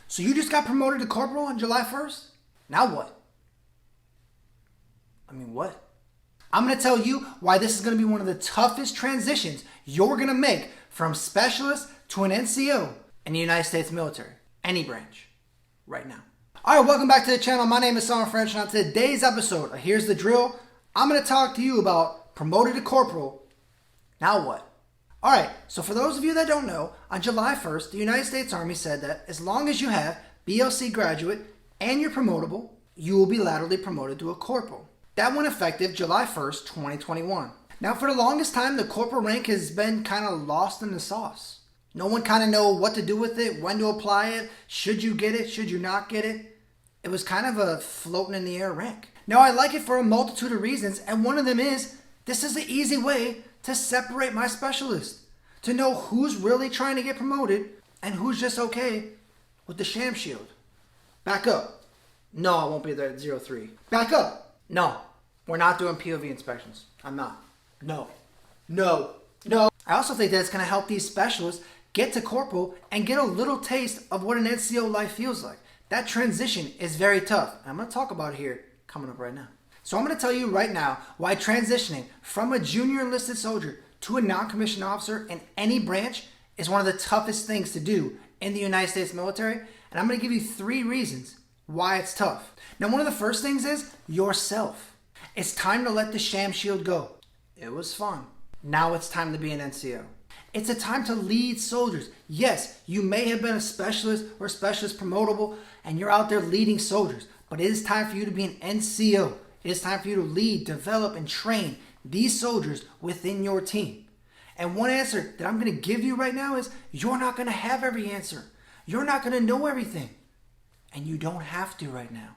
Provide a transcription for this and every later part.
So you just got promoted to corporal on July 1st? Now what? What? I'm going to tell you why this is going to be one of the toughest transitions you're going to make from specialist to an NCO in the United States military. Any branch. Right now. Alright, welcome back to the channel. My name is Simon French, and on today's episode, here's the drill. I'm going to talk to you about promoted to corporal. Now what? Alright, so for those of you that don't know, on July 1st, the United States Army said that as long as you have BLC graduate and you're promotable, you will be laterally promoted to a corporal. That went effective July 1st, 2021. Now for the longest time, the corporal rank has been kind of lost in the sauce. No one kind of know what to do with it, when to apply it, should you get it, should you not get it. It was kind of a floating in the air rank. Now I like it for a multitude of reasons, and one of them is, this is the easy way to separate my specialist. To know who's really trying to get promoted and who's just okay with the sham shield. Back up. No, I won't be there at 03. Back up. No, we're not doing POV inspections. I'm not. No. I also think that it's going to help these specialists get to corporal and get a little taste of what an NCO life feels like. That transition is very tough. And I'm going to talk about it here coming up right now. So I'm going to tell you right now why transitioning from a junior enlisted soldier to a non-commissioned officer in any branch is one of the toughest things to do in the United States military. And I'm going to give you 3 reasons why it's tough. Now, one of the first things is yourself. It's time to let the sham shield go. It was fun. Now it's time to be an NCO. It's a time to lead soldiers. Yes, you may have been a specialist or specialist promotable and you're out there leading soldiers, but it is time for you to be an NCO. It is time for you to lead, develop, and train these soldiers within your team. And one answer that I'm going to give you right now is you're not going to have every answer. You're not going to know everything. And you don't have to right now.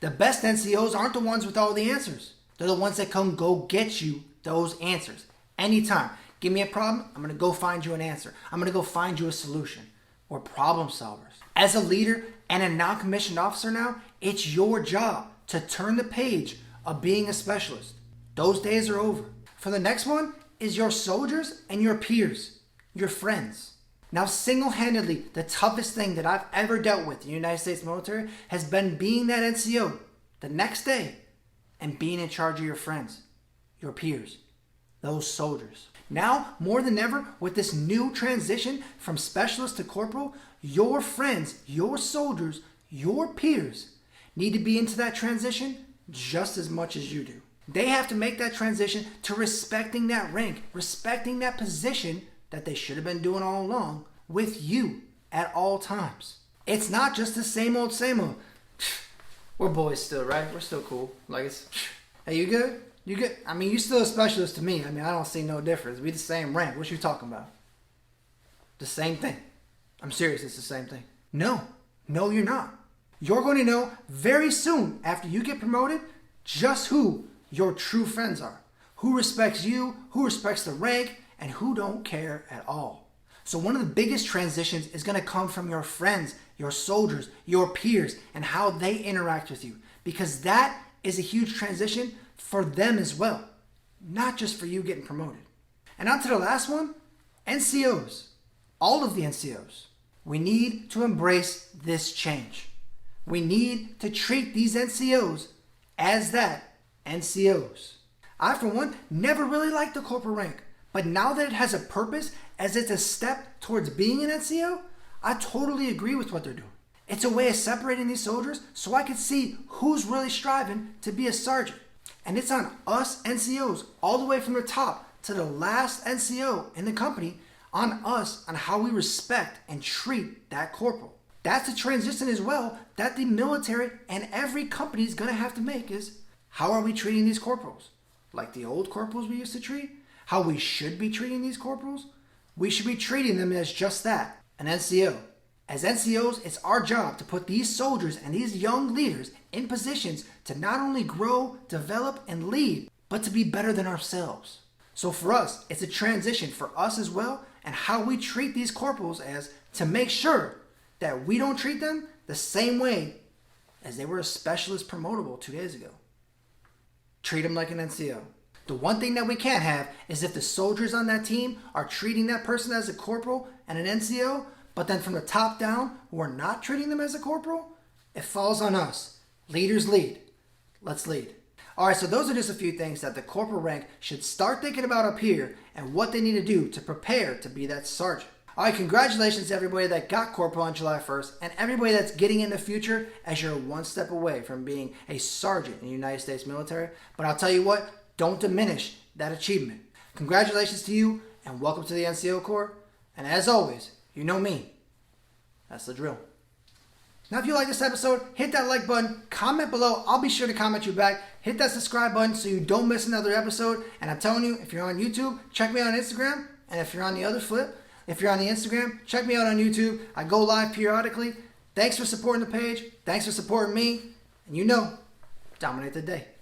The best NCOs aren't the ones with all the answers. They're the ones that come go get you those answers. Anytime. Give me a problem, I'm going to go find you an answer. I'm going to go find you a solution. We're problem solvers. As a leader and a non-commissioned officer now, it's your job to turn the page of being a specialist. Those days are over. For the next one is your soldiers and your peers, your friends. Now, single-handedly, the toughest thing that I've ever dealt with in the United States military has been being that NCO the next day and being in charge of your friends, your peers, those soldiers. Now, more than ever, with this new transition from specialist to corporal, your friends, your soldiers, your peers need to be into that transition just as much as you do. They have to make that transition to respecting that rank, respecting that position that they should have been doing all along with you at all times. It's not just the same old, same old. We're boys still, right? We're still cool. Like it's, hey, you good? You good? You still a specialist to me. I don't see no difference. We the same rank. What you talking about? The same thing. I'm serious. It's the same thing. No, you're not. You're going to know very soon after you get promoted just who your true friends are. Who respects you, who respects the rank, and who don't care at all. So one of the biggest transitions is going to come from your friends, your soldiers, your peers, and how they interact with you. Because that is a huge transition for them as well. Not just for you getting promoted. And on to the last one, NCOs. All of the NCOs. We need to embrace this change. We need to treat these NCOs as that, NCOs. I, for one, never really liked the corporal rank, but now that it has a purpose, as it's a step towards being an NCO, I totally agree with what they're doing. It's a way of separating these soldiers so I can see who's really striving to be a sergeant. And it's on us NCOs, all the way from the top to the last NCO in the company, on us on how we respect and treat that corporal. That's a transition as well that the military and every company is going to have to make is, how are we treating these corporals? Like the old corporals we used to treat? How we should be treating these corporals? We should be treating them as just that, an NCO. As NCOs, it's our job to put these soldiers and these young leaders in positions to not only grow, develop, and lead, but to be better than ourselves. So for us, it's a transition for us as well, and how we treat these corporals as to make sure that we don't treat them the same way as they were a specialist promotable 2 days ago. Treat them like an NCO. The one thing that we can't have is if the soldiers on that team are treating that person as a corporal and an NCO, But then from the top down, who are not treating them as a corporal, it falls on us. Leaders lead. Let's lead. All right, so those are just a few things that the corporal rank should start thinking about up here and what they need to do to prepare to be that sergeant. All right, congratulations to everybody that got corporal on July 1st and everybody that's getting in the future as you're one step away from being a sergeant in the United States military. But I'll tell you what, don't diminish that achievement. Congratulations to you and welcome to the NCO Corps. And as always, you know me. That's the drill. Now, if you like this episode, hit that like button, comment below. I'll be sure to comment you back. Hit that subscribe button so you don't miss another episode. And I'm telling you, if you're on YouTube, check me out on Instagram. And if you're on the other flip, if you're on the Instagram, check me out on YouTube. I go live periodically. Thanks for supporting the page. Thanks for supporting me. And you know, dominate the day.